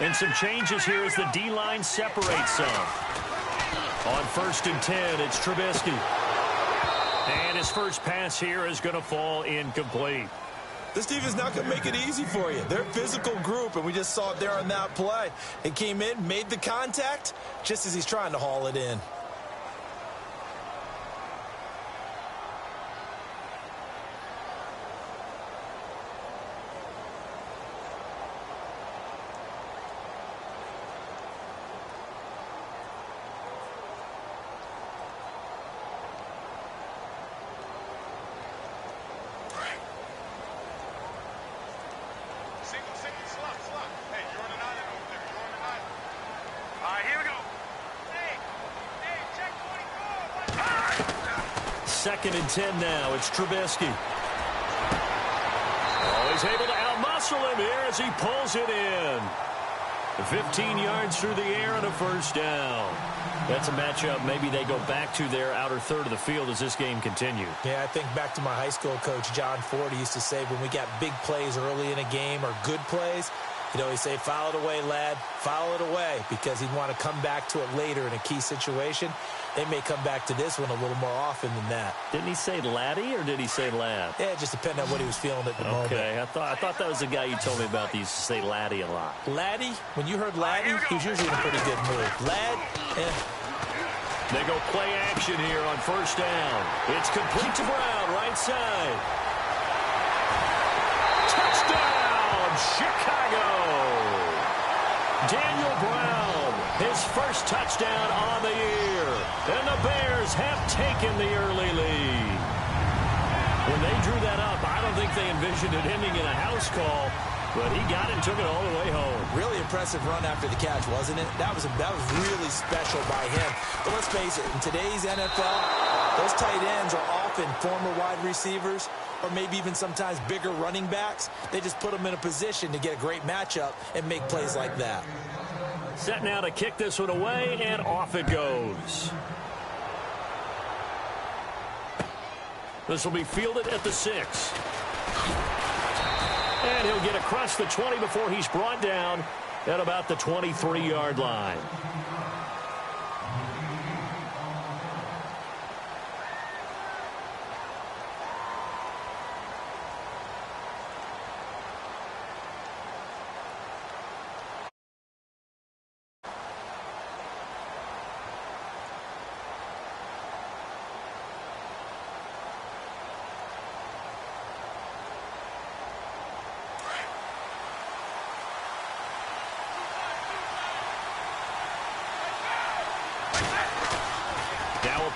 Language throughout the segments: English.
And some changes here as the D-line separates some. On 1st and 10, it's Trubisky. And his first pass here is going to fall incomplete. This defense not going to make it easy for you. They're a physical group, and we just saw it there on that play. It came in, made the contact, just as he's trying to haul it in. Second and 10 now. It's Trubisky. Oh, he's able to outmuscle him here as he pulls it in. 15 yards through the air and a first down. That's a matchup maybe they go back to their outer third of the field as this game continues. Yeah, I think back to my high school coach, John Ford. He used to say when we got big plays early in a game or good plays, he'd always say, foul it away, lad, foul it away, because he'd want to come back to it later in a key situation. They may come back to this one a little more often than that. Didn't he say laddie or did he say lad? Yeah, it just depended on what he was feeling at the moment. Okay, I thought that was the guy you told me about that used to say laddie a lot. Laddie, when you heard laddie, he was usually in a pretty good mood. Lad, They go play action here on first down. It's complete to Brown, right side. Touchdown, Chicago! Daniel Brown, his first touchdown on the year. And the Bears have taken the early lead. When they drew that up, I don't think they envisioned it ending in a house call, but he got it and took it all the way home. Really impressive run after the catch, wasn't it? That was really special by him. But let's face it, in today's NFL, those tight ends are often former wide receivers or maybe even sometimes bigger running backs. They just put them in a position to get a great matchup and make plays like that. Set now to kick this one away, and off it goes. This will be fielded at the 6. And he'll get across the 20 before he's brought down at about the 23-yard line.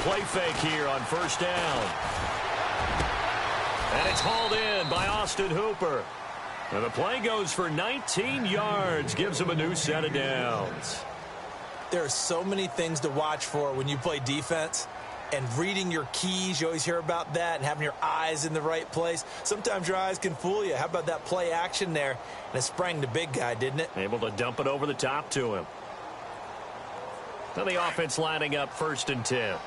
Play fake here on first down. And it's hauled in by Austin Hooper. And the play goes for 19 yards. Gives him a new set of downs. There are so many things to watch for when you play defense. And reading your keys, you always hear about that, and having your eyes in the right place. Sometimes your eyes can fool you. How about that play action there? And it sprang the big guy, didn't it? Able to dump it over the top to him. Now the offense lining up 1st and 10.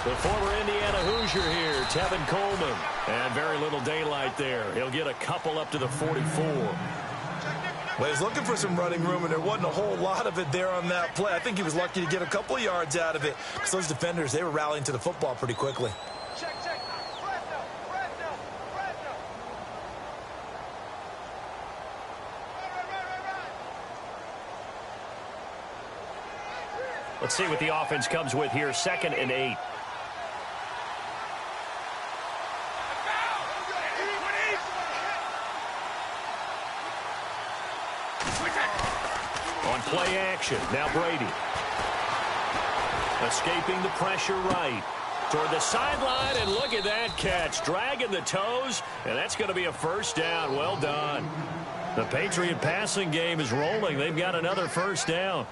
The former Indiana Hoosier here, Tevin Coleman. And very little daylight there. He'll get a couple up to the 44. Well, he was looking for some running room, and there wasn't a whole lot of it there on that play. I think he was lucky to get a couple of yards out of it. Because those defenders, they were rallying to the football pretty quickly. Let's see what the offense comes with here. 2nd and 8. On play action, now Brady. Escaping the pressure right. Toward the sideline, and look at that catch. Dragging the toes, and that's going to be a first down. Well done. The Patriot passing game is rolling. They've got another first down.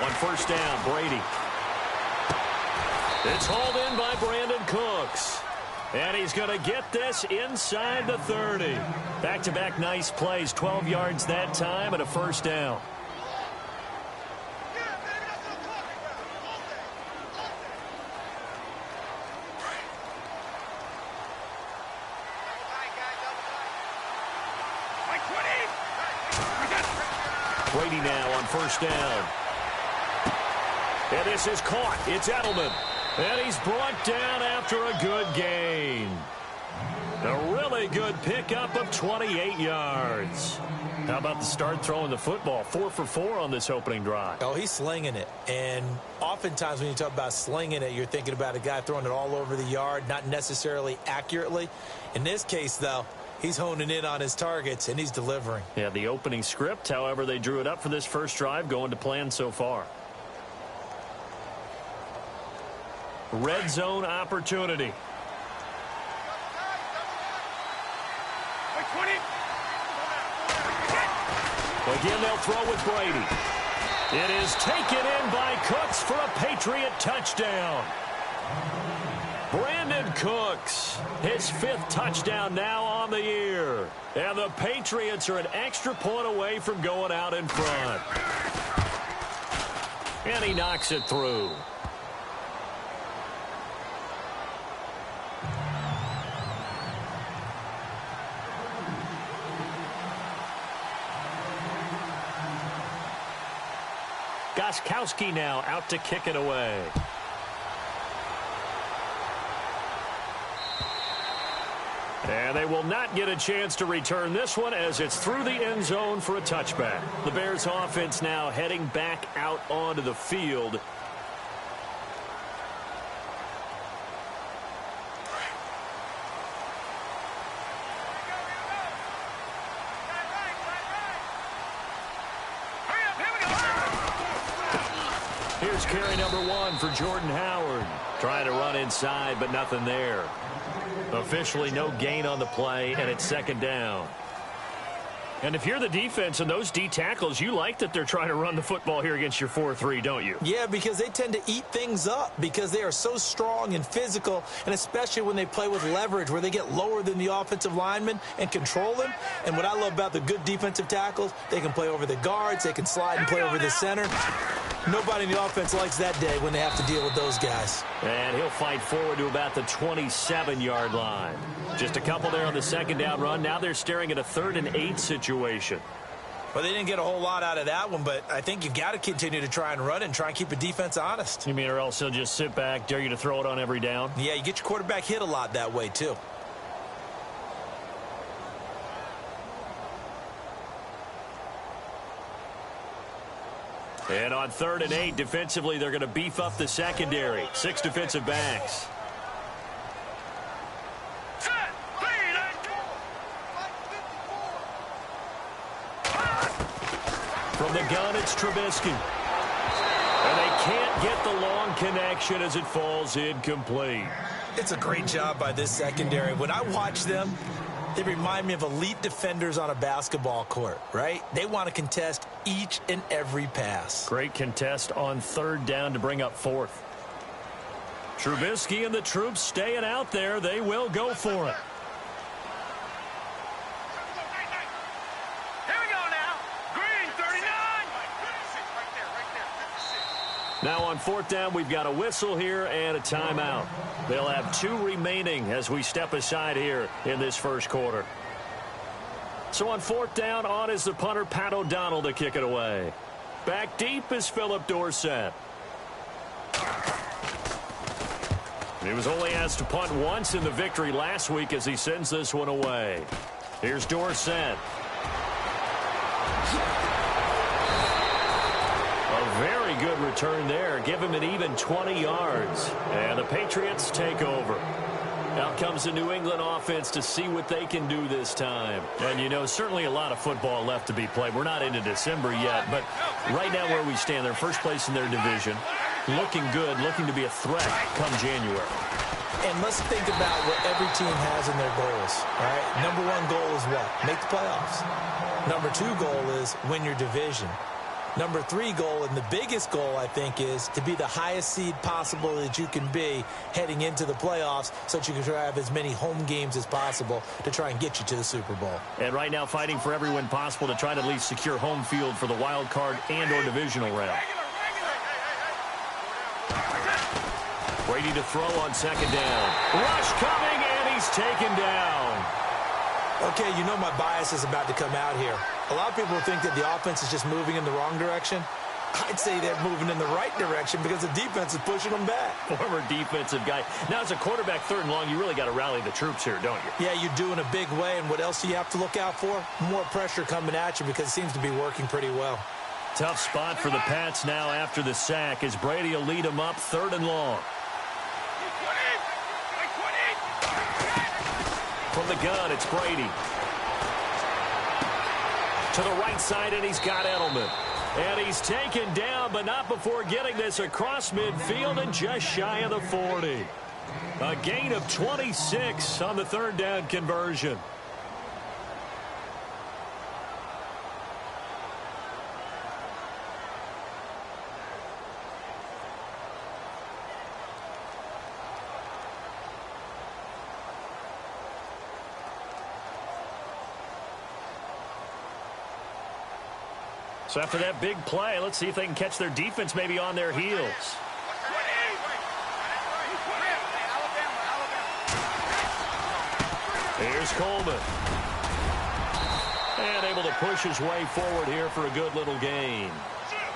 On first down, Brady. It's hauled in by Brandon Cooks. And he's going to get this inside the 30. Back-to-back nice plays, 12 yards that time and a first down. Brady now on first down. And this is caught. It's Edelman. And he's brought down after a good gain. A really good pickup of 28 yards. How about the start throwing the football? 4 for 4 on this opening drive. Oh, he's slinging it. And oftentimes when you talk about slinging it, you're thinking about a guy throwing it all over the yard, not necessarily accurately. In this case, though, he's honing in on his targets, and he's delivering. Yeah, the opening script, however, they drew it up for this first drive, going to plan so far. Red zone opportunity. Again, they'll throw with Brady. It is taken in by Cooks for a Patriot touchdown. Brandon Cooks, his 5th touchdown now on the year. And the Patriots are an extra point away from going out in front. And he knocks it through. Gostkowski now out to kick it away. And they will not get a chance to return this one as it's through the end zone for a touchback. The Bears offense now heading back out onto the field. Here's carry number 1 for Jordan Howard. Trying to run inside, but nothing there. Officially no gain on the play, and it's second down. And if you're the defense and those D tackles, you like that they're trying to run the football here against your 4-3, don't you? Yeah, because they tend to eat things up because they are so strong and physical, and especially when they play with leverage where they get lower than the offensive linemen and control them. And what I love about the good defensive tackles, they can play over the guards, they can slide and play over the center. Nobody in the offense likes that day when they have to deal with those guys. And he'll fight forward to about the 27-yard line. Just a couple there on the second down run. Now they're staring at a 3rd and 8 situation. Well, they didn't get a whole lot out of that one, but I think you've got to continue to try and run and try and keep a defense honest. You mean or else he'll just sit back, dare you to throw it on every down? Yeah, you get your quarterback hit a lot that way, too. And on 3rd and 8, defensively, they're going to beef up the secondary. 6 defensive backs. From the gun, it's Trubisky. And they can't get the long connection as it falls incomplete. It's a great job by this secondary. When I watch them, they remind me of elite defenders on a basketball court, right? They want to contest each and every pass. Great contest on 3rd down to bring up 4th. Trubisky and the troops staying out there. They will go for it. Now on 4th down, we've got a whistle here and a timeout. They'll have 2 remaining as we step aside here in this first quarter. So on 4th down, on is the punter, Pat O'Donnell, to kick it away. Back deep is Philip Dorsett. He was only asked to punt once in the victory last week as he sends this one away. Here's Dorsett. Very good return there. Give him an even 20 yards. And the Patriots take over. Out comes the New England offense to see what they can do this time. And, you know, certainly a lot of football left to be played. We're not into December yet, but right now where we stand, they're first place in their division. Looking good, looking to be a threat come January. And let's think about what every team has in their goals, all right? Number 1 goal is what? Make the playoffs. Number 2 goal is win your division. Number 3 goal, and the biggest goal, I think, is to be the highest seed possible that you can be heading into the playoffs so that you can try to have as many home games as possible to try and get you to the Super Bowl. And right now fighting for every win possible to try to at least secure home field for the wild card and or divisional round. Brady to throw on second down. Rush coming, and he's taken down. Okay, you know my bias is about to come out here. A lot of people think that the offense is just moving in the wrong direction. I'd say they're moving in the right direction because the defense is pushing them back. Former defensive guy. Now, as a quarterback, third and long, you really got to rally the troops here, don't you? Yeah, you do in a big way, and what else do you have to look out for? More pressure coming at you because it seems to be working pretty well. Tough spot for the Pats now after the sack as Brady will lead them up third and long. From the gun, it's Brady. To the right side, and he's got Edelman. And he's taken down, but not before getting this across midfield and just shy of the 40. A gain of 26 on the third down conversion. So after that big play, let's see if they can catch their defense maybe on their heels. Here's Coleman. And able to push his way forward here for a good little gain.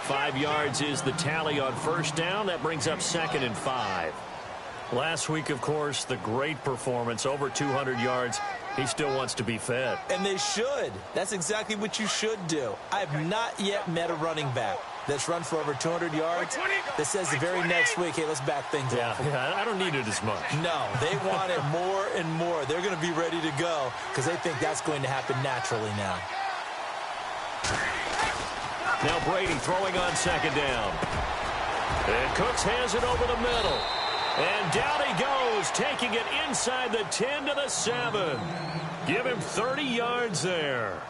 5 yards is the tally on first down. That brings up 2nd and 5. Last week, of course, the great performance, over 200 yards. He still wants to be fed. And they should. That's exactly what you should do. I have not yet met a running back that's run for over 200 yards that says the very next week, hey, let's back things off. Yeah, I don't need it as much. No, they want it more and more. They're going to be ready to go because they think that's going to happen naturally now. Now Brady throwing on second down. And Cooks has it over the middle. And down he goes, taking it inside the 10 to the 7. Give him 30 yards there.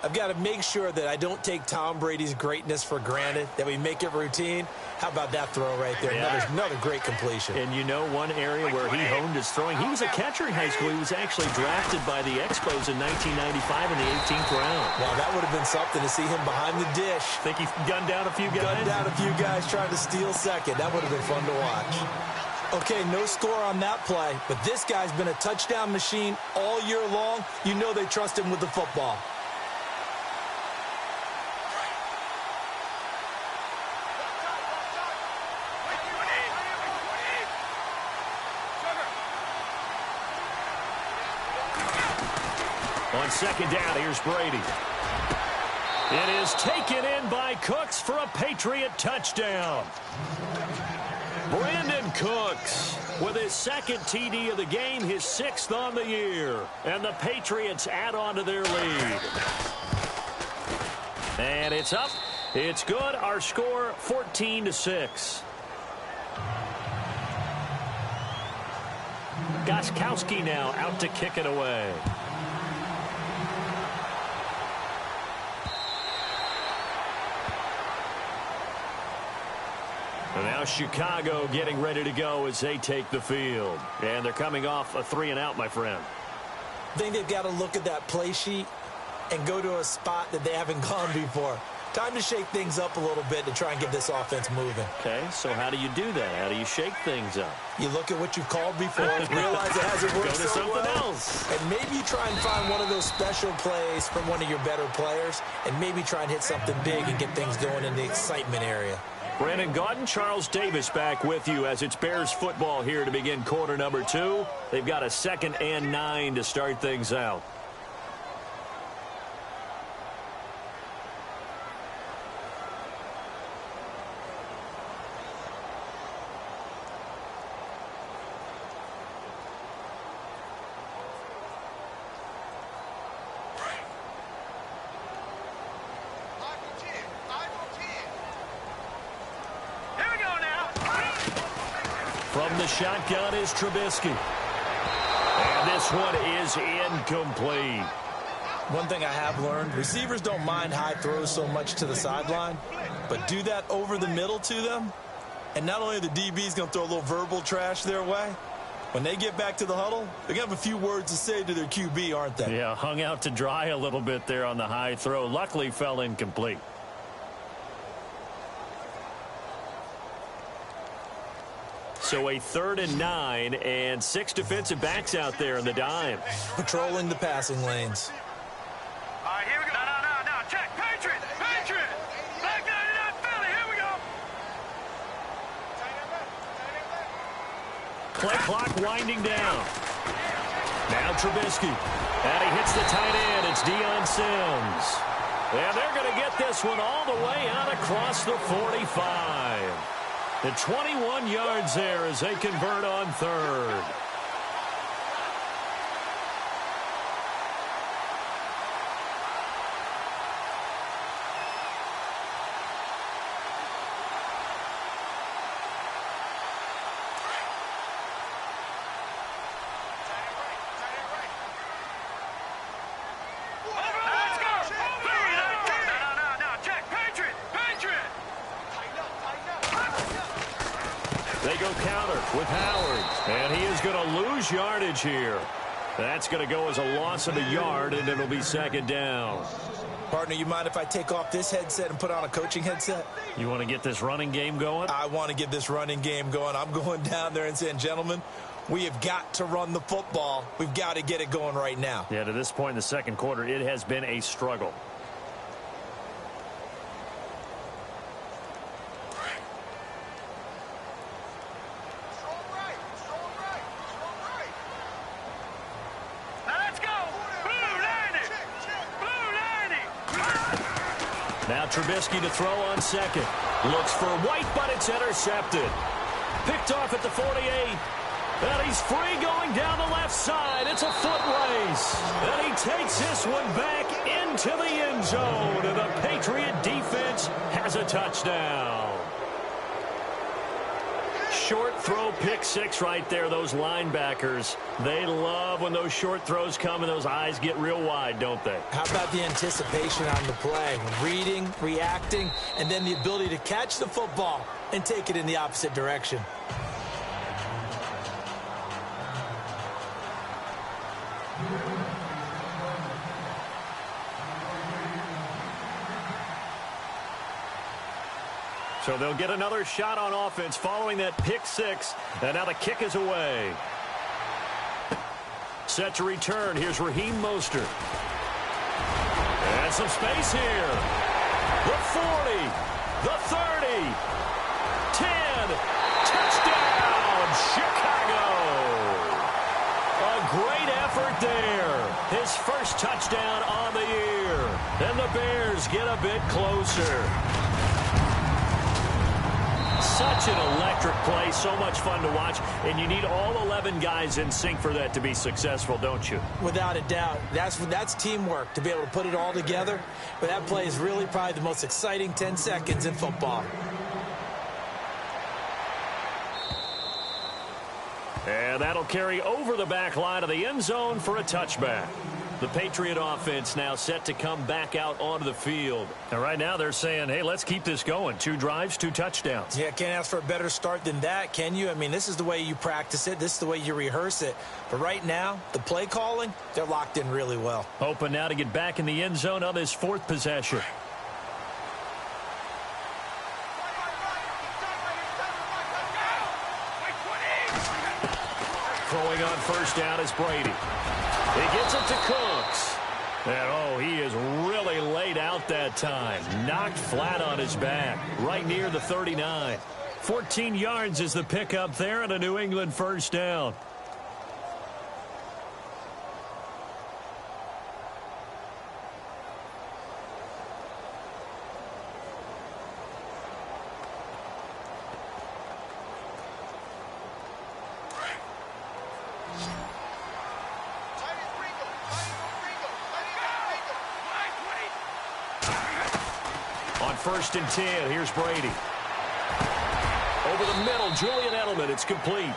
I've got to make sure that I don't take Tom Brady's greatness for granted, that we make it routine. How about that throw right there? Yeah. Another great completion. And you know one area where he honed his throwing, he was a catcher in high school. He was actually drafted by the Expos in 1995 in the 18th round. Wow, that would have been something to see him behind the dish. Think he gunned down a few guys? Gunned down a few guys trying to steal second. That would have been fun to watch. Okay, no score on that play, but this guy's been a touchdown machine all year long. You know they trust him with the football. On second down, here's Brady. It is taken in by Cooks for a Patriot touchdown. Brandon Cooks with his second TD of the game, his 6th on the year. And the Patriots add on to their lead. And it's up. It's good. Our score, 14-6. Gostkowski now out to kick it away. And now Chicago getting ready to go as they take the field. And they're coming off a 3-and-out, my friend. I think they've got to look at that play sheet and go to a spot that they haven't gone before. Time to shake things up a little bit to try and get this offense moving. Okay, so how do you do that? How do you shake things up? You look at what you've called before, realize it hasn't worked Go to so something well, else. and maybe you try and find one of those special plays from one of your better players, and maybe try and hit something big and get things going in the excitement area. Brandon Gaudin, Charles Davis back with you as it's Bears football here to begin quarter number 2. They've got a 2nd and 9 to start things out. From the shotgun is Trubisky. And this one is incomplete. One thing I have learned, receivers don't mind high throws so much to the sideline, but do that over the middle to them, and not only are the DBs going to throw a little verbal trash their way, when they get back to the huddle, they're going to have a few words to say to their QB, aren't they? Yeah, hung out to dry a little bit there on the high throw. Luckily fell incomplete. So a 3rd and 9 and 6 defensive backs out there in the dime. Patrolling the passing lanes. All right, here we go. No. Check. Patriot. Back 99 Philly. Here we go. Play clock winding down. Now Trubisky. And he hits the tight end. It's Deion Sims. And they're going to get this one all the way out across the 45. The 21 yards there as they convert on 3rd. They go counter with Howard, and he is going to lose yardage here. That's going to go as a loss of a yard, and it'll be 2nd down. Partner, you mind if I take off this headset and put on a coaching headset? You want to get this running game going? I want to get this running game going. I'm going down there and saying, gentlemen, we have got to run the football. We've got to get it going right now. Yeah, to this point in the 2nd quarter, it has been a struggle. Now Trubisky to throw on 2nd. Looks for White, but it's intercepted. Picked off at the 48. And he's free going down the left side. It's a foot race. And he takes this one back into the end zone. And the Patriot defense has a touchdown. Short throw, pick 6 right there. Those linebackers, they love when those short throws come and those eyes get real wide, don't they? How about the anticipation on the play? Reading, reacting, and then the ability to catch the football and take it in the opposite direction. So they'll get another shot on offense following that pick 6. And now the kick is away. Set to return. Here's Raheem Mostert. And some space here. The 40. The 30. 10. Touchdown, Chicago. A great effort there. His first touchdown on the year. And the Bears get a bit closer. Such an electric play, so much fun to watch, and you need all 11 guys in sync for that to be successful, don't you? Without a doubt. That's teamwork, to be able to put it all together. But that play is really probably the most exciting 10 seconds in football. And that'll carry over the back line of the end zone for a touchback. The Patriot offense now set to come back out onto the field. And right now they're saying, hey, let's keep this going. 2 drives, 2 touchdowns. Yeah, can't ask for a better start than that, can you? I mean, this is the way you practice it. This is the way you rehearse it. But right now, the play calling, they're locked in really well. Open now to get back in the end zone on this 4th possession. Throwing on first down is Brady. He gets it to Cooks. And, he is really laid out that time. Knocked flat on his back, right near the 39. 14 yards is the pickup there and a New England first down. First and 10. Here's Brady. Over the middle, Julian Edelman. It's complete.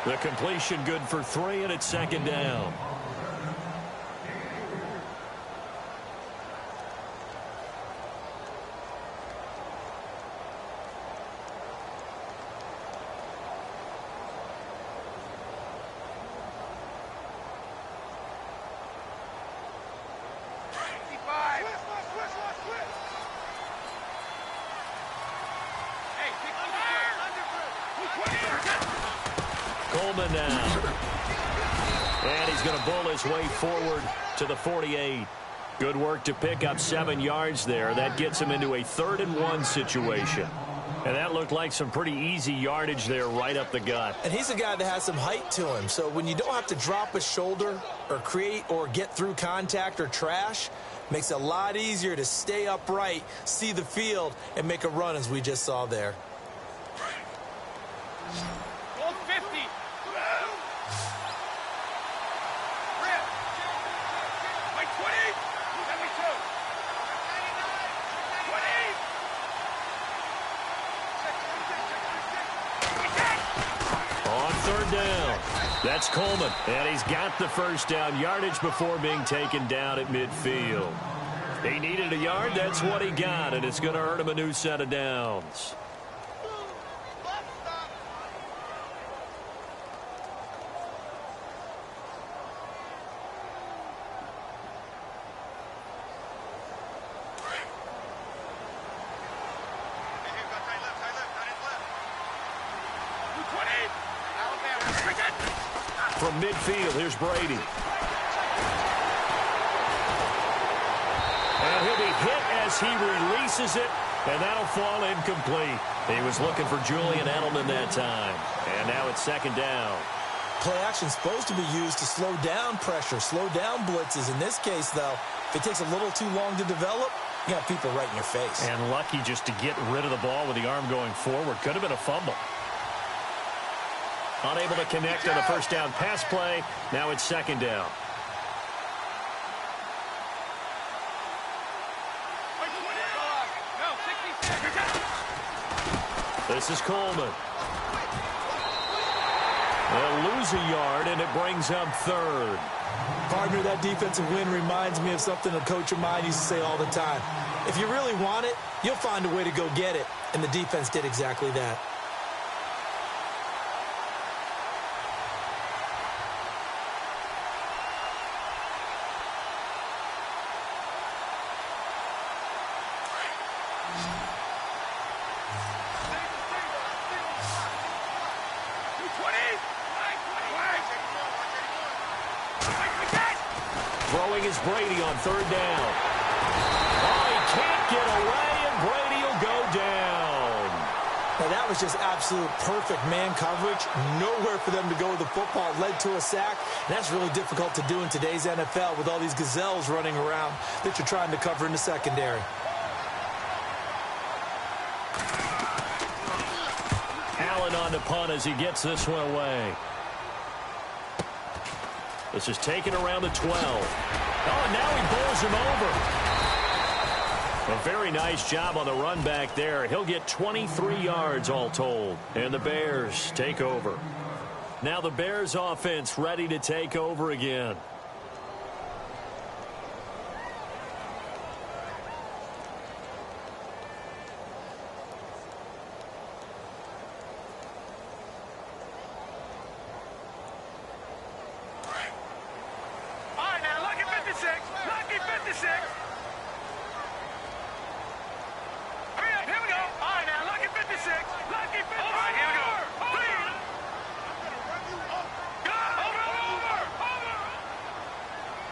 The completion good for 3, and it's 2nd down. Coleman now. And he's going to bull his way forward to the 48. Good work to pick up 7 yards there. That gets him into a 3rd-and-1 situation. And that looked like some pretty easy yardage there right up the gut. And he's a guy that has some height to him. So when you don't have to drop a shoulder or create or get through contact or trash, makes it a lot easier to stay upright, see the field, and make a run as we just saw there. Goal 50. Like 20. 72. 20. On 3rd down. That's Coleman. And he's got the 1st down yardage before being taken down at midfield. He needed a yard. That's what he got. And it's going to earn him a new set of downs. From midfield, here's Brady. And he'll be hit as he releases it, and that'll fall incomplete. He was looking for Julian Edelman that time. And now it's 2nd down. Play action is supposed to be used to slow down pressure, slow down blitzes. In this case, though, if it takes a little too long to develop, you got people right in your face. And lucky just to get rid of the ball with the arm going forward. Could have been a fumble. Unable to connect on the 1st down pass play. Now it's 2nd down. This is Coleman. They'll lose a yard, and it brings up 3rd. Partner, that defensive win reminds me of something a coach of mine used to say all the time. If you really want it, you'll find a way to go get it. And the defense did exactly that. Throwing is Brady on 3rd down. Oh, he can't get away, and Brady will go down. Now, that was just absolute perfect man coverage. Nowhere for them to go with the football. It led to a sack. And that's really difficult to do in today's NFL with all these gazelles running around that you're trying to cover in the secondary. Allen on the punt as he gets this one away. This is taken around the 12. Oh, and now he bowls him over. A very nice job on the run back there. He'll get 23 yards all told. And the Bears take over. Now the Bears offense ready to take over again.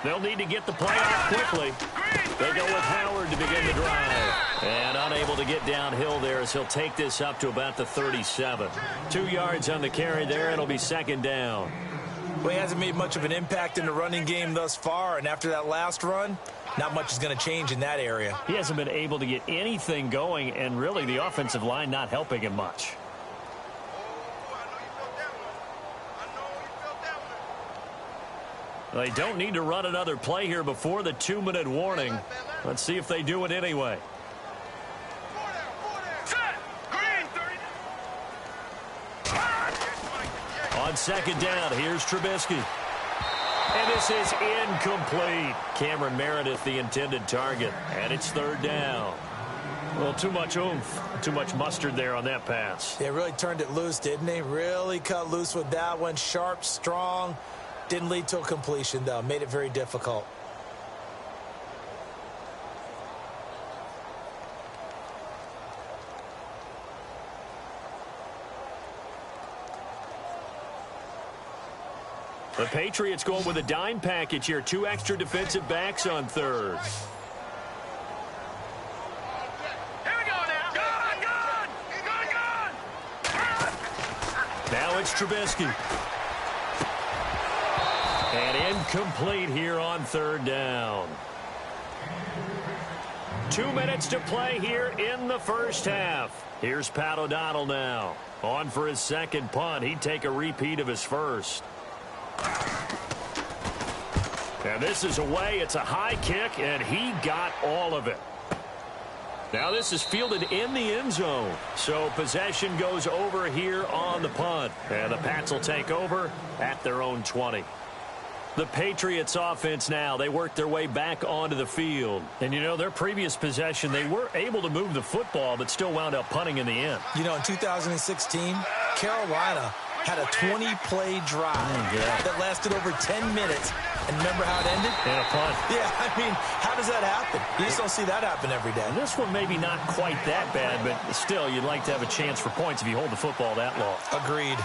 They'll need to get the play out quickly. They go with Howard to begin the drive. And unable to get downhill there as he'll take this up to about the 37. 2 yards on the carry there. It'll be 2nd down. Well, he hasn't made much of an impact in the running game thus far. And after that last run, not much is going to change in that area. He hasn't been able to get anything going. And really the offensive line not helping him much. They don't need to run another play here before the 2-minute warning. Let's see if they do it anyway. On 2nd down, here's Trubisky. And this is incomplete. Cameron Meredith, the intended target. And it's 3rd down. Well, too much oomph, too much mustard there on that pass. They really turned it loose, didn't they? Really cut loose with that one. Sharp, strong. Didn't lead to a completion, though. Made it very difficult. The Patriots going with a dime package here. 2 extra defensive backs on third. Here we go now. Gun! Now it's Trubisky. And incomplete here on third down. 2 minutes to play here in the first half. Here's Pat O'Donnell now. On for his second punt. He'd take a repeat of his first. And this is away. It's a high kick, and he got all of it. Now this is fielded in the end zone. So possession goes over here on the punt. And the Pats will take over at their own 20. The Patriots offense now, they work their way back onto the field. And, you know, their previous possession, they were able to move the football, but still wound up punting in the end. You know, in 2016, Carolina had a 20-play drive that lasted over 10 minutes. And remember how it ended? And a punt. Yeah, I mean, how does that happen? You just don't see that happen every day. And this one maybe not quite that bad, but still, you'd like to have a chance for points if you hold the football that long. Agreed.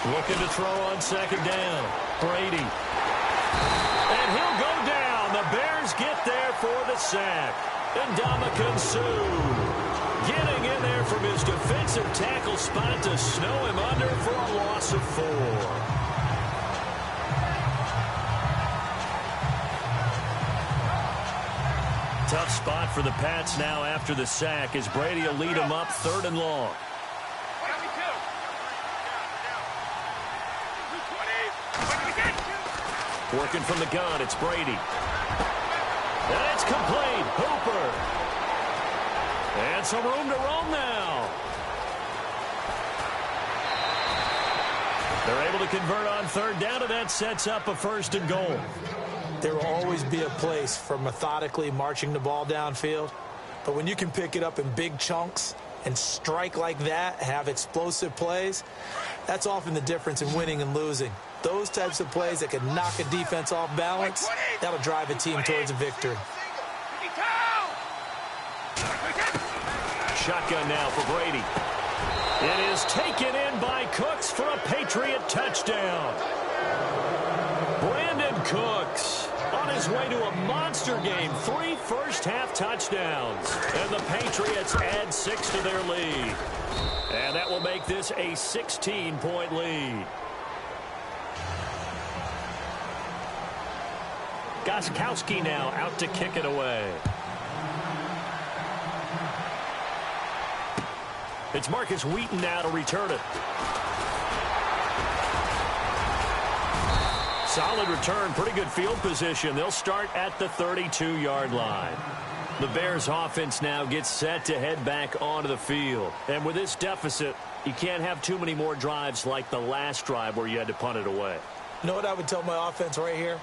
Looking to throw on second down. Brady. And he'll go down. The Bears get there for the sack. And Ndamukong Suh getting in there from his defensive tackle spot to snow him under for a loss of 4. Tough spot for the Pats now after the sack as Brady will lead them up 3rd and long. Working from the gun, it's Brady. And it's complete. Hooper. And some room to roam now. They're able to convert on 3rd down, and that sets up a 1st and goal. There will always be a place for methodically marching the ball downfield. But when you can pick it up in big chunks and strike like that, have explosive plays, that's often the difference in winning and losing. Those types of plays that can knock a defense off balance, that'll drive a team towards a victory. Shotgun now for Brady. It is taken in by Cooks for a Patriot touchdown. Brandon Cooks on his way to a monster game. 3 first-half touchdowns. And the Patriots add 6 to their lead. And that will make this a 16-point lead. Gostkowski now out to kick it away. It's Marcus Wheaton now to return it. Solid return, pretty good field position. They'll start at the 32-yard line. The Bears offense now gets set to head back onto the field. And with this deficit, you can't have too many more drives like the last drive where you had to punt it away. You know what I would tell my offense right here?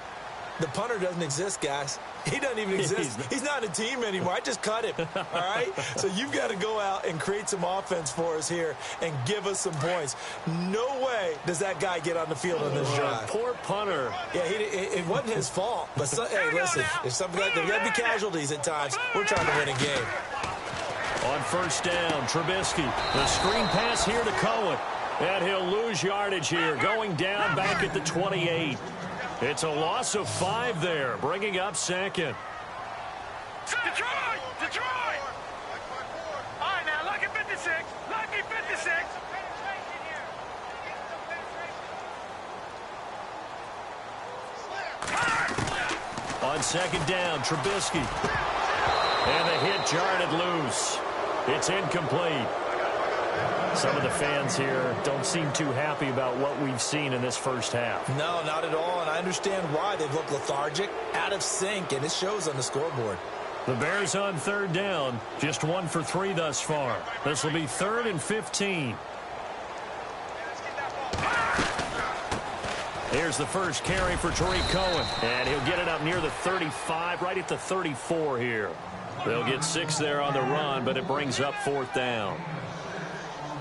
The punter doesn't exist, guys. He doesn't even exist. He's not a team anymore. I just cut him, all right? So you've got to go out and create some offense for us here and give us some points. No way does that guy get on the field on this drive. Poor punter. Yeah, it wasn't his fault. But, hey, listen, there's something like there got to be casualties at times. We're trying to win a game. On 1st down, Trubisky. The screen pass here to Cohen. And he'll lose yardage here, going down back at the 28. It's a loss of 5 there, bringing up 2nd. Detroit! All right, now, lucky 56. Lucky 56. On 2nd down, Trubisky. And the hit jarred it loose. It's incomplete. Some of the fans here don't seem too happy about what we've seen in this first half. No, not at all, and I understand why. They've looked lethargic, out of sync, and it shows on the scoreboard. The Bears on 3rd down, just 1 for 3 thus far. This will be 3rd and 15. Here's the first carry for Tariq Cohen, and he'll get it up near the 35, right at the 34 here. They'll get 6 there on the run, but it brings up 4th down.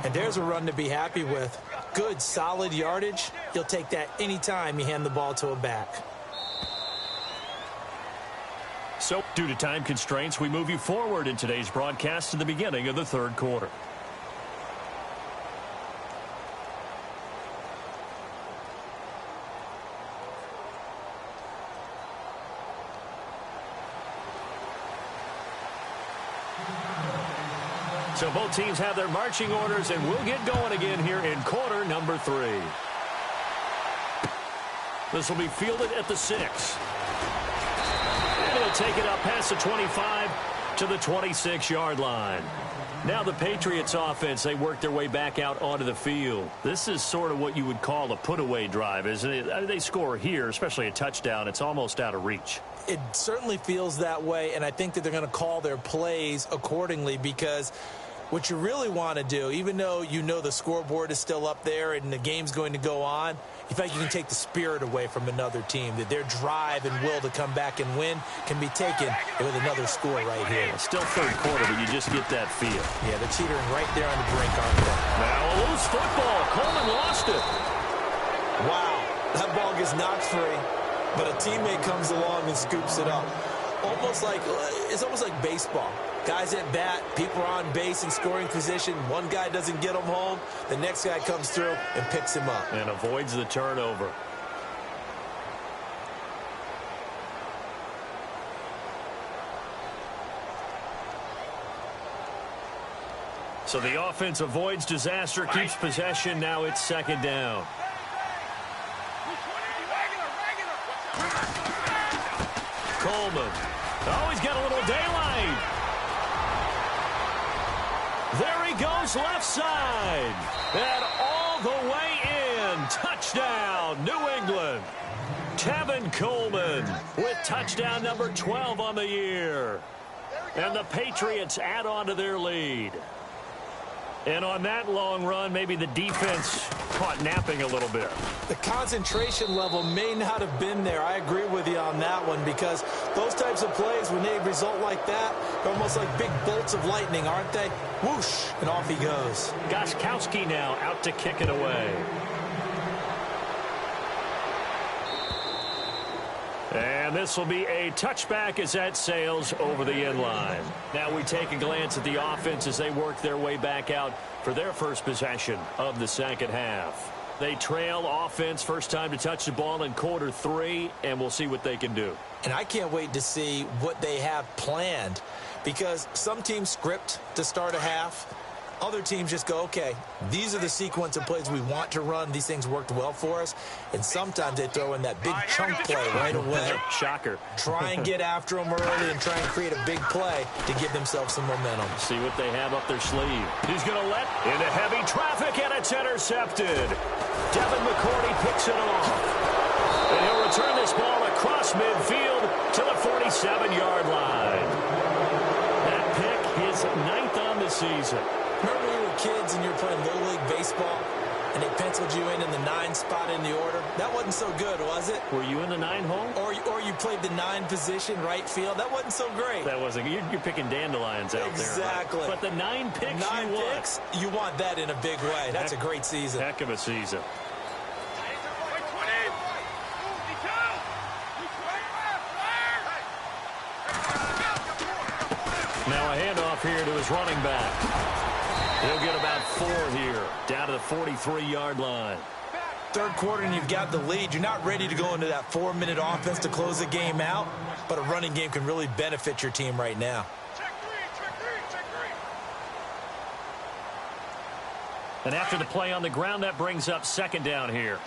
And there's a run to be happy with. Good, solid yardage. You'll take that anytime you hand the ball to a back. So, due to time constraints, we move you forward in today's broadcast to the beginning of the third quarter. So both teams have their marching orders, and we'll get going again here in quarter number 3. This will be fielded at the 6. And he'll take it up past the 25 to the 26-yard line. Now the Patriots offense, they work their way back out onto the field. This is sort of what you would call a put-away drive, isn't it? I mean, they score here, especially a touchdown. It's almost out of reach. It certainly feels that way, and I think that they're going to call their plays accordingly, because what you really want to do, even though you know the scoreboard is still up there and the game's going to go on, you feel like you can take the spirit away from another team, that their drive and will to come back and win can be taken with another score right here. It's still third quarter, but you just get that feel. Yeah, they're teetering right there on the brink, aren't they? Now a loose football. Coleman lost it. Wow, that ball gets knocked free, but a teammate comes along and scoops it up. It's almost like baseball. Guys at bat, people are on base in scoring position. One guy doesn't get him home. The next guy comes through and picks him up. And avoids the turnover. So the offense avoids disaster, keeps possession. Now it's second down. Coleman. Oh, he's got a little daylight. There he goes left side. And all the way in. Touchdown, New England. Tevin Coleman with touchdown number 12 on the year. And the Patriots add on to their lead. And on that long run, maybe the defense caught napping a little bit. The concentration level may not have been there. I agree with you on that one, because those types of plays, when they result like that, they're almost like big bolts of lightning, aren't they? Whoosh, and off he goes. Gostkowski now out to kick it away. And this will be a touchback as that sails over the end line. Now we take a glance at the offense as they work their way back out for their first possession of the second half. They trail offense, first time to touch the ball in quarter 3, and we'll see what they can do. And I can't wait to see what they have planned, because some teams script to start a half. Other teams just go, okay, these are the sequence of plays we want to run. These things worked well for us. And sometimes they throw in that big chunk play right away. Shocker. Try and get after them early and try and create a big play to give themselves some momentum. See what they have up their sleeve. He's going to let into heavy traffic, and it's intercepted. Devin McCourty picks it off. And he'll return this ball across midfield to the 47-yard line. That pick is 9th on the season. Remember when we were kids and you were playing Little League Baseball and they penciled you in the 9 spot in the order? That wasn't so good, was it? Were you in the 9 hole? Or you played the 9 position, right field? That wasn't so great. That wasn't. You're picking dandelions out exactly. there. Right? But the 9 picks 9 you picks, you want that in a big way. That's a great season. Heck of a season. Now a handoff here to his running back. He'll get about 4 here, down to the 43-yard line. Third quarter and you've got the lead. You're not ready to go into that 4-minute offense to close the game out, but a running game can really benefit your team right now. Check three. And after the play on the ground, that brings up second down here.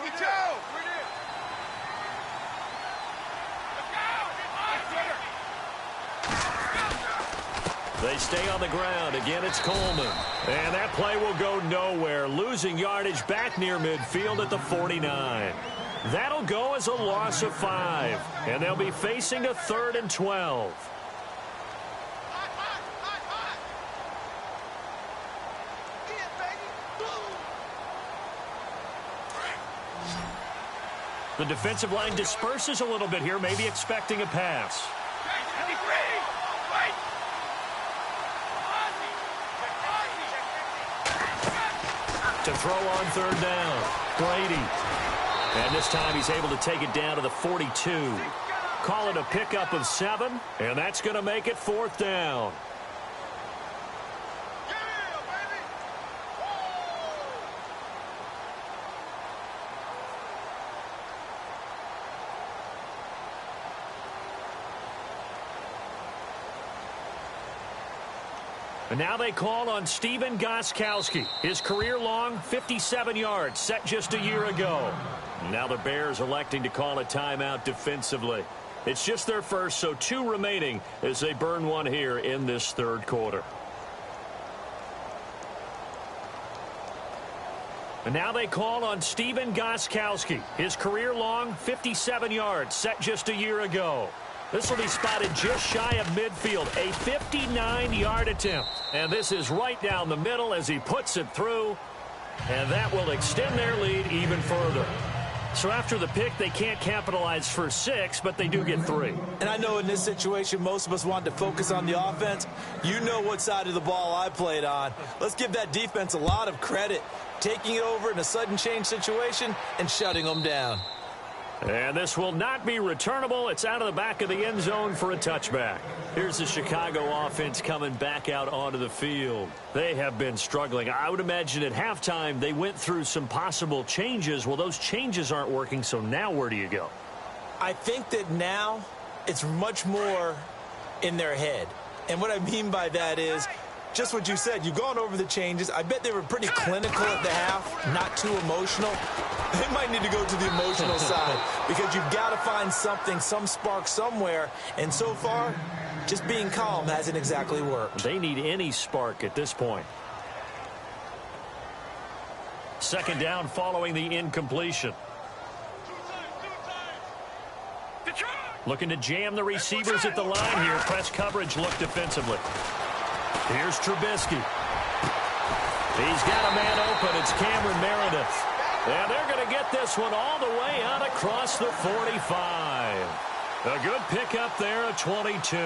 They stay on the ground. Again, it's Coleman. And that play will go nowhere. Losing yardage back near midfield at the 49. That'll go as a loss of 5. And they'll be facing a 3rd and 12. The defensive line disperses a little bit here, maybe expecting a pass. To throw on 3rd down, Brady. And this time he's able to take it down to the 42. call it a pickup of 7, and that's going to make it 4th down. And now they call on Stephen Gostkowski. His career-long 57 yards set just a year ago. Now the Bears electing to call a timeout defensively. It's just their first, so 2 remaining as they burn one here in this 3rd quarter. And now they call on Stephen Gostkowski. His career-long 57 yards set just a year ago. This will be spotted just shy of midfield, a 59-yard attempt. And this is right down the middle as he puts it through. And that will extend their lead even further. So after the pick, they can't capitalize for 6, but they do get 3. And I know in this situation, most of us want to focus on the offense. You know what side of the ball I played on. Let's give that defense a lot of credit, taking it over in a sudden change situation and shutting them down. And this will not be returnable. It's out of the back of the end zone for a touchback. Here's the Chicago offense coming back out onto the field. They have been struggling. I would imagine at halftime they went through some possible changes. Well, those changes aren't working, so now where do you go? I think that now it's much more in their head. And what I mean by that is just what you said. You've gone over the changes. I bet they were pretty clinical at the half, not too emotional. They might need to go to the emotional side because you've got to find something, some spark somewhere. And so far, just being calm hasn't exactly worked. They need any spark at this point. 2nd down following the incompletion. Looking to jam the receivers at the line here. Press coverage look defensively. Here's Trubisky. He's got a man open. It's Cameron Meredith. And they're going to get this one all the way out across the 45. A good pickup there at 22.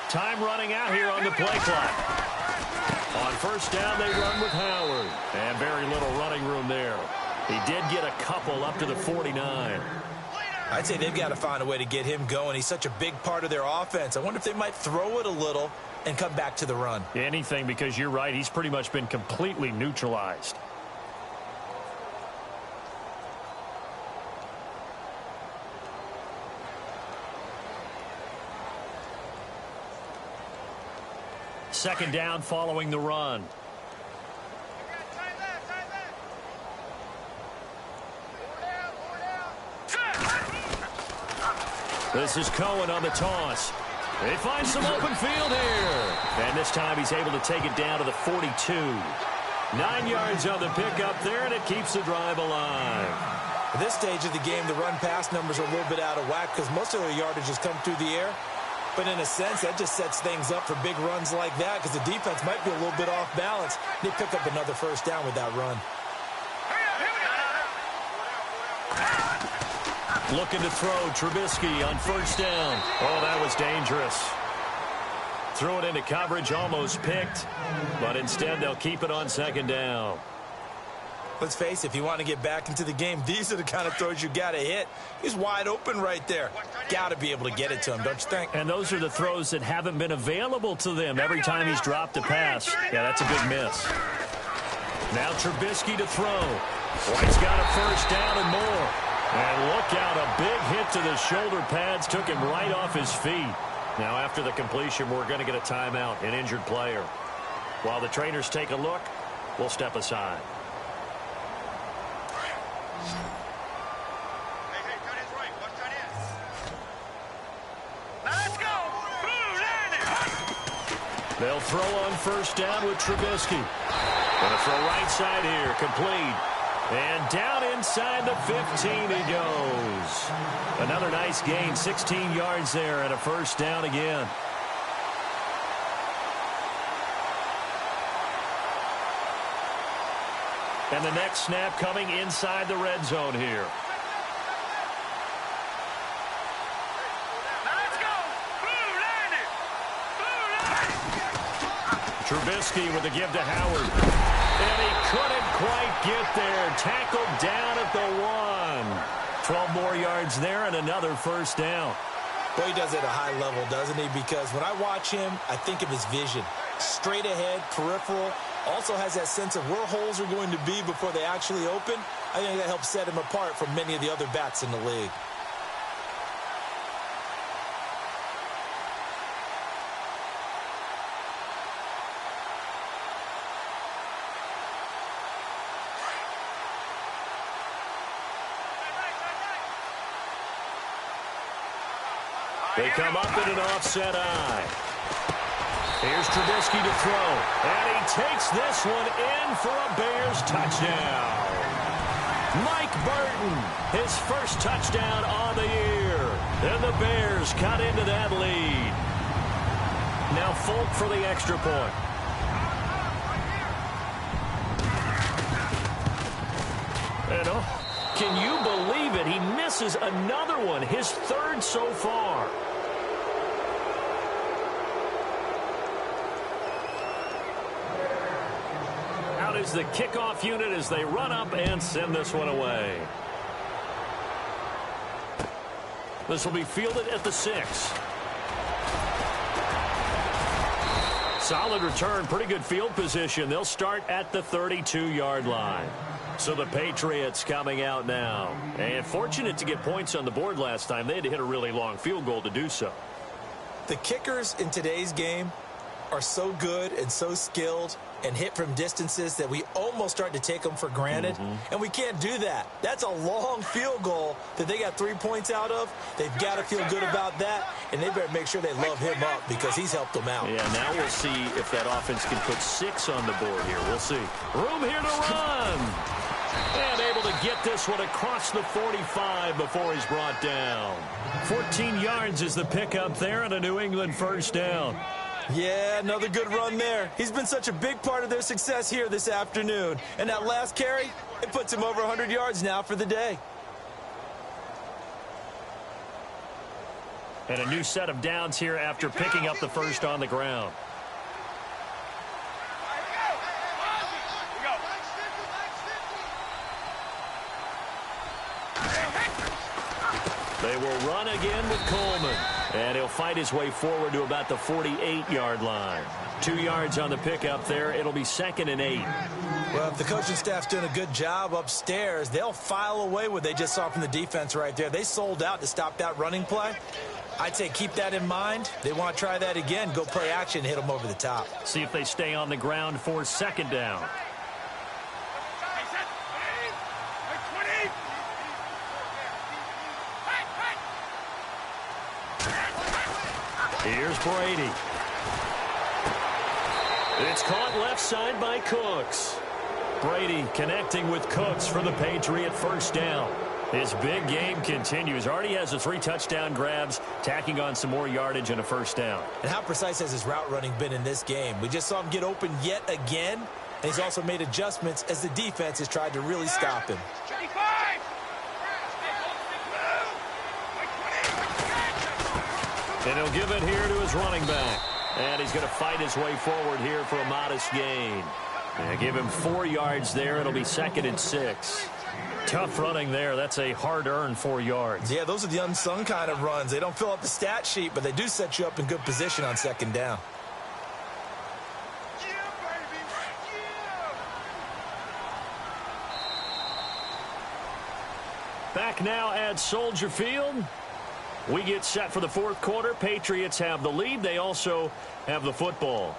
Time running out here on the play clock. On 1st down, they run with Howard. And very little running room there. He did get a couple up to the 49. I'd say they've got to find a way to get him going. He's such a big part of their offense. I wonder if they might throw it a little and come back to the run. Anything, because you're right. He's pretty much been completely neutralized. Second down following the run. This is Cohen on the toss. They find some open field here. And this time he's able to take it down to the 42. 9 yards on the pickup there, and it keeps the drive alive. At this stage of the game, the run-pass numbers are a little bit out of whack because most of their yardage has come through the air. But in a sense, that just sets things up for big runs like that because the defense might be a little bit off balance. They pick up another 1st down with that run. Looking to throw Trubisky on 1st down. Oh, that was dangerous. Threw it into coverage, almost picked. But instead, they'll keep it on 2nd down. Let's face it, if you want to get back into the game, these are the kind of throws you got to hit. He's wide open right there. Got to be able to get it to him, don't you think? And those are the throws that haven't been available to them every time he's dropped a pass. Yeah, that's a big miss. Now Trubisky to throw. White's got a 1st down and more. And look out, a big hit to the shoulder pads took him right off his feet. Now after the completion, we're going to get a timeout, an injured player. While the trainers take a look, we'll step aside. They'll throw on 1st down with Trubisky. Going to throw right side here, complete. And down inside the 15 he goes. Another nice gain, 16 yards there and a first down again. And the next snap coming inside the red zone here. Now let's go. Blue line it. Blue line. Trubisky with the give to Howard. And he couldn't quite get there. Tackled down at the 1. 12 more yards there and another first down. Well, he does it at a high level, doesn't he? Because when I watch him, I think of his vision. Straight ahead, peripheral. Also has that sense of where holes are going to be before they actually open. I think that helps set him apart from many of the other backs in the league. They come up in an offset eye. Here's Trubisky to throw. And he takes this one in for a Bears touchdown. Mike Burton, his first touchdown on the year. And the Bears cut into that lead. Now Folk for the extra point. And can you believe it? He misses another one, his third so far. Out is the kickoff unit as they run up and send this one away. This will be fielded at the 6. Solid return, pretty good field position. They'll start at the 32-yard line. So the Patriots coming out now. And fortunate to get points on the board last time. They had to hit a really long field goal to do so. The kickers in today's game are so good and so skilled and hit from distances that we almost start to take them for granted. And we can't do that. That's a long field goal that they got 3 points out of. They've got to feel good about that, and they better make sure they love him up because he's helped them out. Yeah, now we'll see if that offense can put 6 on the board here. We'll see. Room here to run. And able to get this one across the 45 before he's brought down. 14 yards is the pickup there and a New England first down. Yeah, another good run there. He's been such a big part of their success here this afternoon. And that last carry, it puts him over 100 yards now for the day. And a new set of downs here after picking up the first on the ground. They will run again with Coleman. And he'll fight his way forward to about the 48-yard line. 2 yards on the pickup there. It'll be 2nd and 8. Well, if the coaching staff's doing a good job upstairs, they'll file away what they just saw from the defense right there. They sold out to stop that running play. I'd say keep that in mind. They want to try that again. Go play action, hit them over the top. See if they stay on the ground for 2nd down. Here's Brady. It's caught left side by Cooks. Brady connecting with Cooks for the Patriot first down. His big game continues. Already has the 3 touchdown grabs, tacking on some more yardage and a first down. And how precise has his route running been in this game? We just saw him get open yet again. And he's also made adjustments as the defense has tried to really stop him. And he'll give it here to his running back. And he's going to fight his way forward here for a modest gain. And give him 4 yards there. It'll be 2nd and 6. Tough running there. That's a hard-earned 4 yards. Yeah, those are the unsung kind of runs. They don't fill up the stat sheet, but they do set you up in good position on 2nd down. Back now at Soldier Field. We get set for the 4th quarter. Patriots have the lead. They also have the football.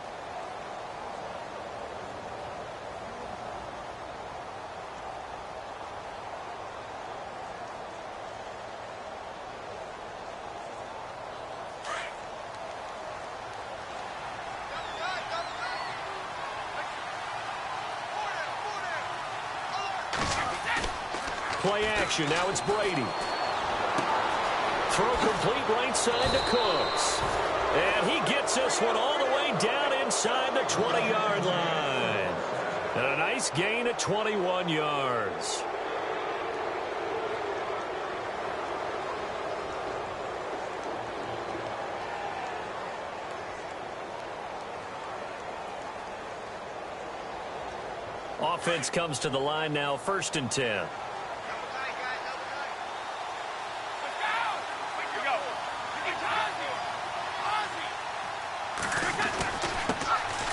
play action. Now it's Brady. Throw complete right side to Cooks. And he gets this one all the way down inside the 20-yard line. And a nice gain of 21 yards. Offense comes to the line now, 1st and 10.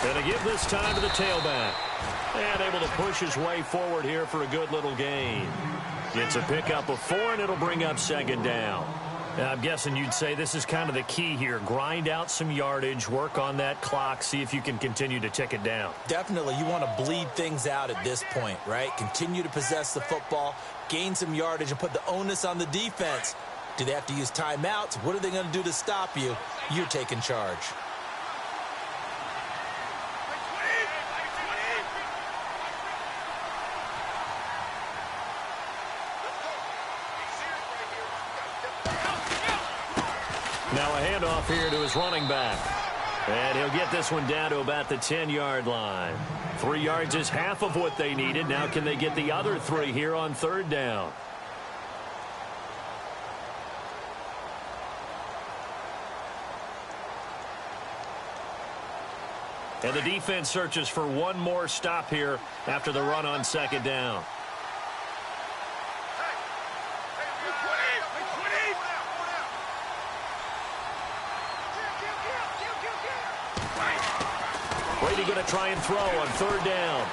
Going to give this time to the tailback. And able to push his way forward here for a good little gain. Gets a pickup of 4, and it'll bring up 2nd down. Now, I'm guessing you'd say this is kind of the key here. Grind out some yardage, work on that clock, see if you can continue to tick it down. Definitely, you want to bleed things out at this point, right? Continue to possess the football, gain some yardage, and put the onus on the defense. Do they have to use timeouts? What are they going to do to stop you? You're taking charge. Now a handoff here to his running back. And he'll get this one down to about the 10-yard line. 3 yards is half of what they needed. Now can they get the other 3 here on 3rd down? And the defense searches for one more stop here after the run on 2nd down. Brady going to try and throw on 3rd down.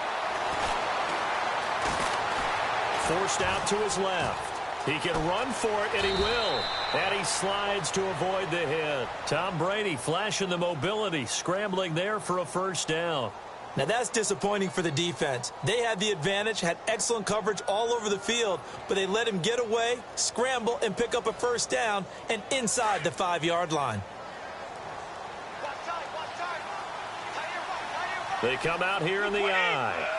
Forced out to his left. He can run for it, and he will. And he slides to avoid the hit. Tom Brady flashing the mobility, scrambling there for a 1st down. Now that's disappointing for the defense. They had the advantage, had excellent coverage all over the field, but they let him get away, scramble, and pick up a 1st down and inside the 5-yard line. They come out here in the eye.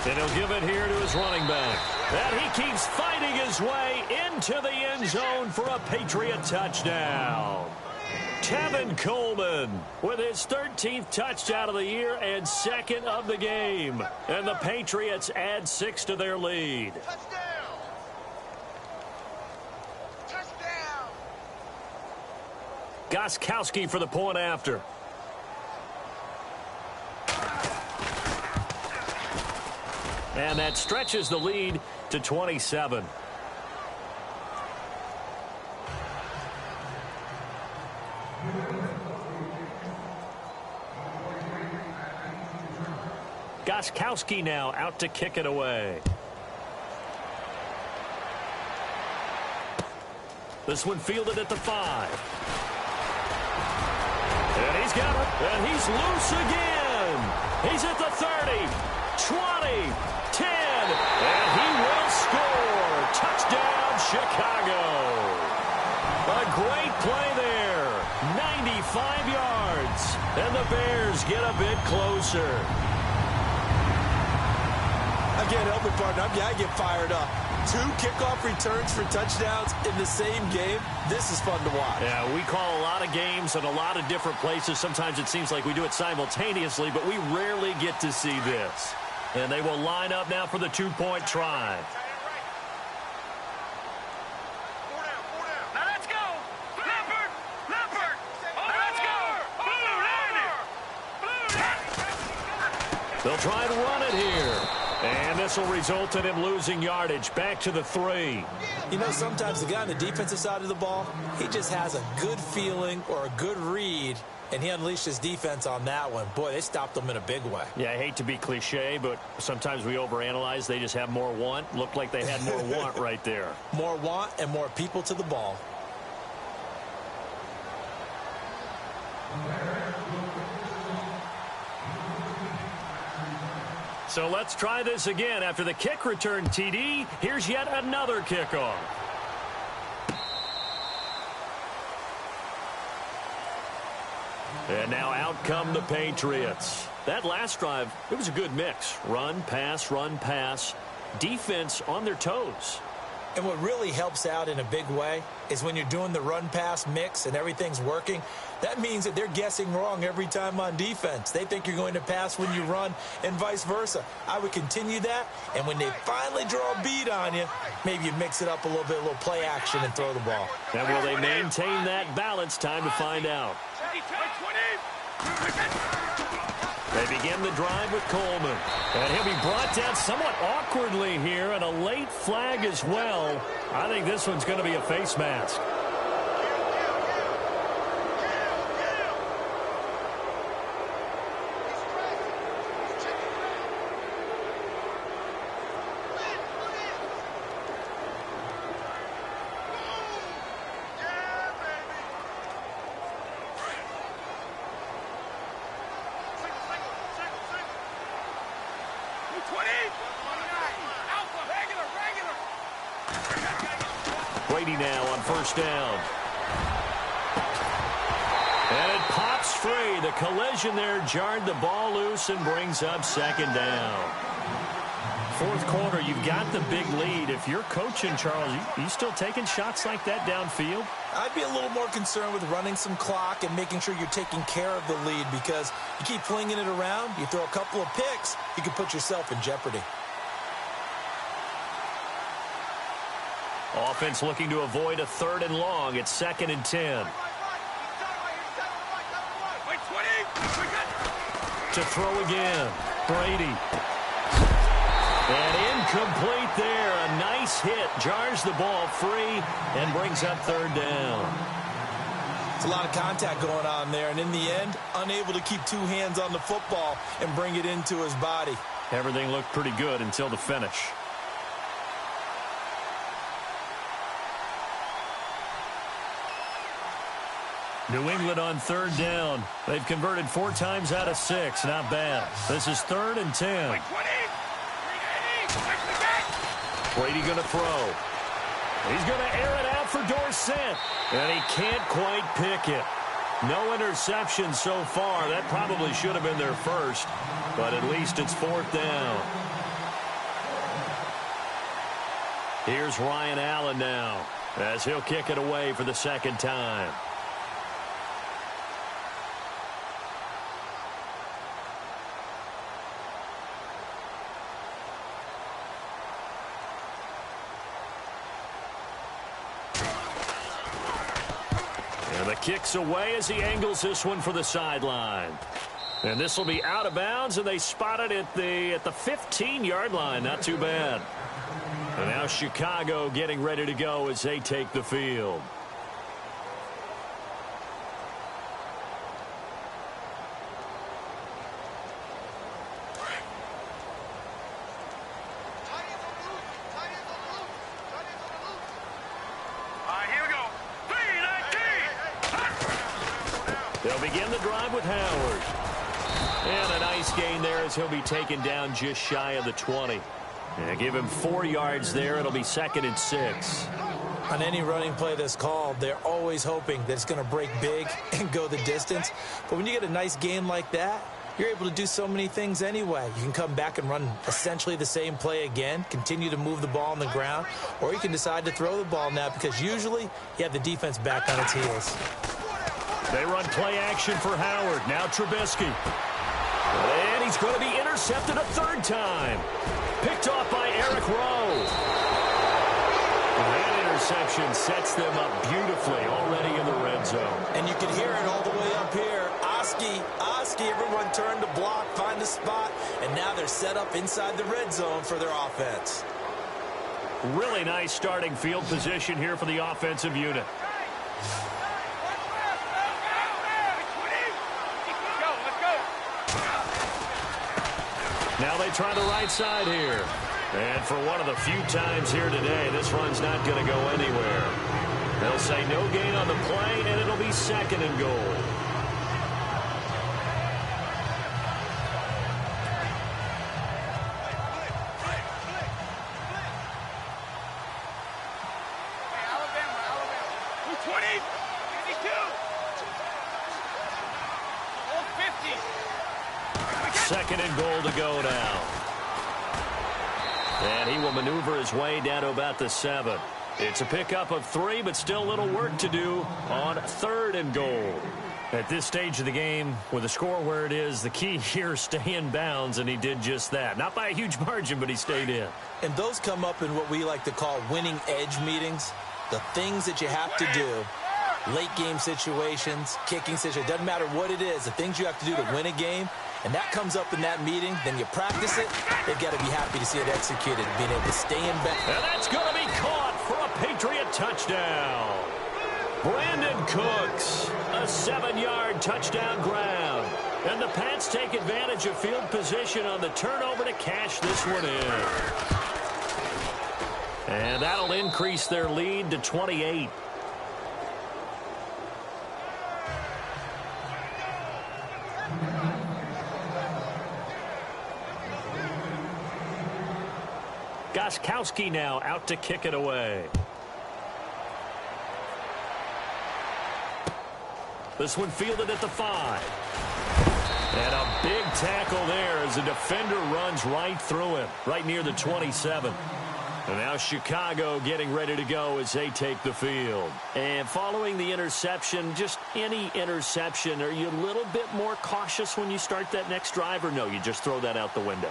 And he'll give it here to his running back. And he keeps fighting his way into the end zone for a Patriot touchdown. Tevin Coleman with his 13th touchdown of the year and 2nd of the game. And the Patriots add 6 to their lead. Gostkowski for the point after. And that stretches the lead to 27. Gostkowski now out to kick it away. This one fielded at the 5. And he's got it. And he's loose again. He's at the 30, 20, 10. And he will score. Touchdown, Chicago. A great play there. 95 yards. And the Bears get a bit closer. I can't help it, partner. I get fired up. 2 kickoff returns for touchdowns in the same game. This is fun to watch. Yeah, we call a lot of games in a lot of different places. Sometimes it seems like we do it simultaneously, but we rarely get to see this. And they will line up now for the 2-point try. Now let's go. Leopard. Leopard. Now let's go. They'll try and run it here. And this will result in him losing yardage back to the 3. You know, sometimes the guy on the defensive side of the ball, he just has a good feeling or a good read, and he unleashed his defense on that one. Boy, they stopped him in a big way. Yeah, I hate to be cliche, but sometimes we overanalyze. They just have more want. Looked like they had more want right there. More want and more people to the ball. So let's try this again. After the kick return TD, here's yet another kickoff. And now out come the Patriots. that last drive, it was a good mix. Run, pass, defense on their toes. And what really helps out in a big way is when you're doing the run-pass mix and everything's working, that means that they're guessing wrong every time on defense. They think you're going to pass when you run and vice versa. I would continue that, and when they finally draw a beat on you, maybe you mix it up a little bit, a little play action, and throw the ball. And will they maintain that balance? Time to find out. They begin the drive with Coleman. And he'll be brought down somewhat awkwardly here, and a late flag as well. I think this one's going to be a face mask. Brady now on first down. And it pops free. The collision there jarred the ball loose and brings up second down. Fourth quarter, you've got the big lead. If you're coaching, Charles, you still taking shots like that downfield? I'd be a little more concerned with running some clock and making sure you're taking care of the lead, because you keep flinging it around, you throw a couple of picks, you can put yourself in jeopardy. Offense looking to avoid a 3rd and long. It's 2nd and 10. To throw again. Brady. And incomplete there. A nice hit. Jars the ball free and brings up 3rd down. It's a lot of contact going on there, and in the end, unable to keep two hands on the football and bring it into his body. Everything looked pretty good until the finish. New England on 3rd down. They've converted 4 times out of 6. Not bad. This is 3rd and 10. Brady going to throw. He's going to air it out for Dorsett. And he can't quite pick it. No interception so far. That probably should have been their first. But at least it's 4th down. Here's Ryan Allen now, as he'll kick it away for the 2nd time. Kicks away as he angles this one for the sideline. And this will be out of bounds, and they spot it at the 15-yard line. Not too bad. And now Chicago getting ready to go as they take the field. They'll begin the drive with Howard. And a nice gain there as he'll be taken down just shy of the 20. And give him 4 yards there. It'll be 2nd and 6. On any running play that's called, they're always hoping that it's going to break big and go the distance. But when you get a nice gain like that, you're able to do so many things anyway. You can come back and run essentially the same play again, continue to move the ball on the ground, or you can decide to throw the ball now, because usually you have the defense back on its heels. They run play action for Howard. Now Trubisky. And he's going to be intercepted a 3rd time. Picked off by Eric Rowe. That interception sets them up beautifully already in the red zone. And you can hear it all the way up here. Oski, everyone turned to block, find a spot, and now they're set up inside the red zone for their offense. Really nice starting field position here for the offensive unit. Now they try the right side here. And for one of the few times here today, this run's not going to go anywhere. They'll say no gain on the play, and it'll be 2nd and goal. 2nd and goal to go now. And he will maneuver his way down to about the 7. It's a pickup of 3, but still a little work to do on 3rd and goal. At this stage of the game, with the score where it is, the key here is stay in bounds, and he did just that. Not by a huge margin, but he stayed in. And those come up in what we like to call winning edge meetings. The things that you have to do, late game situations, kicking situations, doesn't matter what it is, the things you have to do to win a game, and that comes up in that meeting, then you practice it, they've got to be happy to see it executed, being able to stay in bounds. And that's going to be caught for a Patriot touchdown. Brandon Cooks, a 7-yard touchdown ground. And the Pats take advantage of field position on the turnover to cash this one in. And that'll increase their lead to 28. Gostkowski now out to kick it away. This one fielded at the 5. And a big tackle there as the defender runs right through him, right near the 27. And now Chicago getting ready to go as they take the field. And following the interception, just any interception, are you a little bit more cautious when you start that next drive, or no, you just throw that out the window?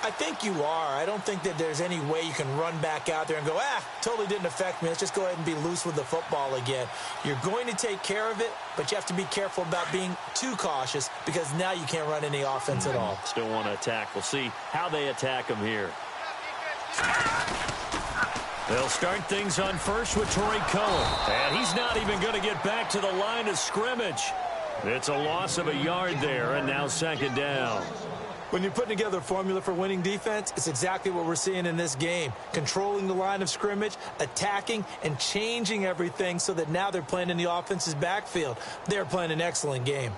I think you are. I don't think that there's any way you can run back out there and go, totally didn't affect me. Let's just go ahead and be loose with the football again. You're going to take care of it, but you have to be careful about being too cautious because now you can't run any offense at all. Still want to attack. We'll see how they attack him here. They'll start things on first with Torrey Cohen. And he's not even going to get back to the line of scrimmage. It's a loss of a yard there, and now 2nd down. When you're putting together a formula for winning defense, it's exactly what we're seeing in this game. Controlling the line of scrimmage, attacking, and changing everything so that now they're playing in the offense's backfield. They're playing an excellent game.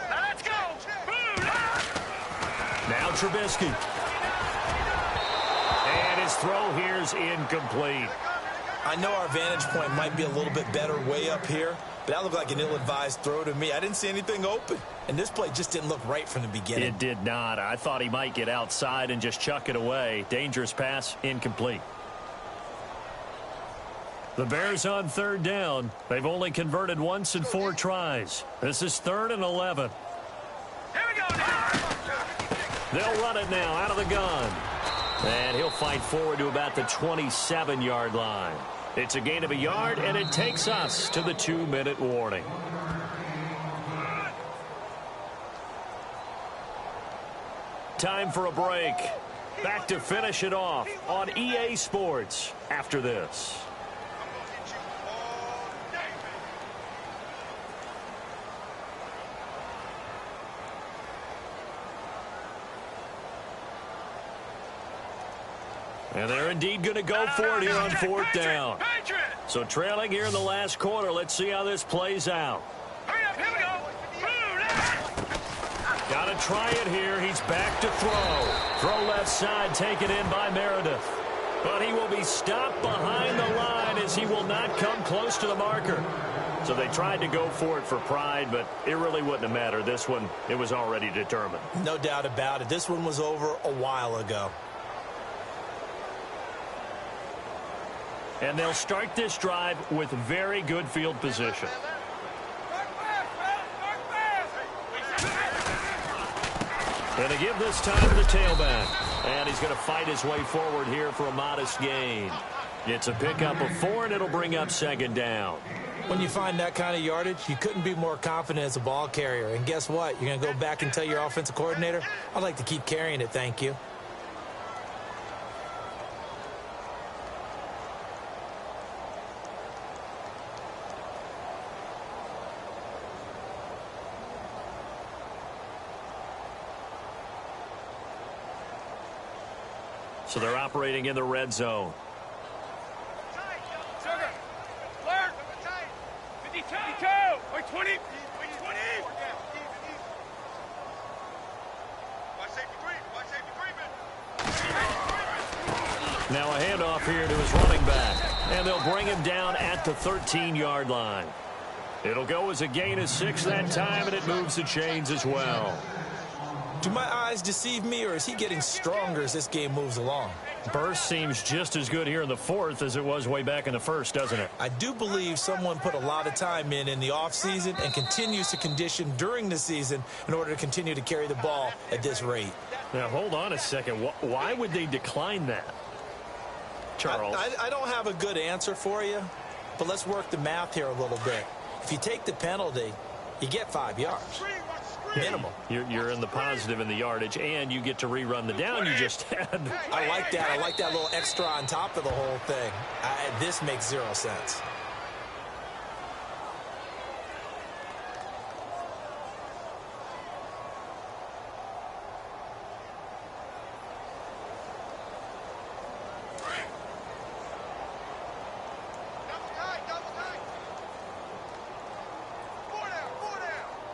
Let's go! Now Trubisky. And his throw here's incomplete. I know our vantage point might be a little bit better way up here, but that looked like an ill-advised throw to me. I didn't see anything open, and this play just didn't look right from the beginning. It did not. I thought he might get outside and just chuck it away. Dangerous pass, incomplete. The Bears on 3rd down. They've only converted once in 4 tries. This is 3rd and 11. Here we go now. They'll run it now out of the gun. And he'll fight forward to about the 27-yard line. It's a gain of a yard, and it takes us to the 2-minute warning. Time for a break. Back to finish it off on EA Sports after this. And they're indeed going to go for it here on 4th down. So trailing here in the last quarter. Let's see how this plays out. Hurry up, here we go. Got to try it here. He's back to throw. Throw left side, taken in by Meredith. But he will be stopped behind the line as he will not come close to the marker. So they tried to go for it for pride, but it really wouldn't have mattered. This one, it was already determined. No doubt about it. This one was over a while ago. And they'll start this drive with very good field position. And they give this time to the tailback. And he's going to fight his way forward here for a modest gain. It's a pickup of 4, and it'll bring up 2nd down. When you find that kind of yardage, you couldn't be more confident as a ball carrier. And guess what? You're going to go back and tell your offensive coordinator, I'd like to keep carrying it, thank you. So they're operating in the red zone. Alert! 52! Or 20! 20! Watch safety creep! Watch safety creeping! Now a handoff here to his running back. And they'll bring him down at the 13-yard line. It'll go as a gain of 6 that time, and it moves the chains as well. Do my eyes deceive me, or is he getting stronger as this game moves along? Burst seems just as good here in the fourth as it was way back in the first, doesn't it? I do believe someone put a lot of time in the offseason and continues to condition during the season in order to continue to carry the ball at this rate. Now, hold on a second. Why would they decline that, Charles? I don't have a good answer for you, but let's work the math here a little bit. If you take the penalty, you get 5 yards. Minimum. You're in the positive in the yardage, and you get to rerun the down you just had. I like that. I like that little extra on top of the whole thing. This makes 0 sense.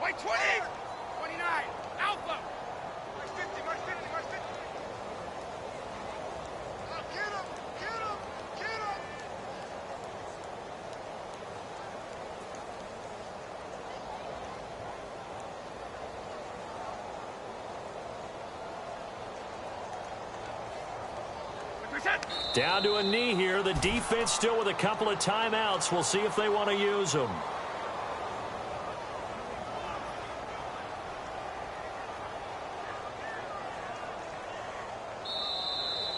Wait, 20! 29! Alpha! March 50, March 50, March 50! Oh, get him! Get him! Get him! Down to a knee here. The defense still with a couple of timeouts. We'll see if they want to use them.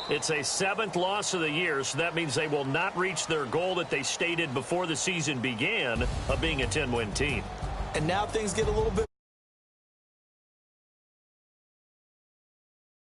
It's a 7th loss of the year, so that means they will not reach their goal that they stated before the season began of being a 10-win team. And now things get a little bit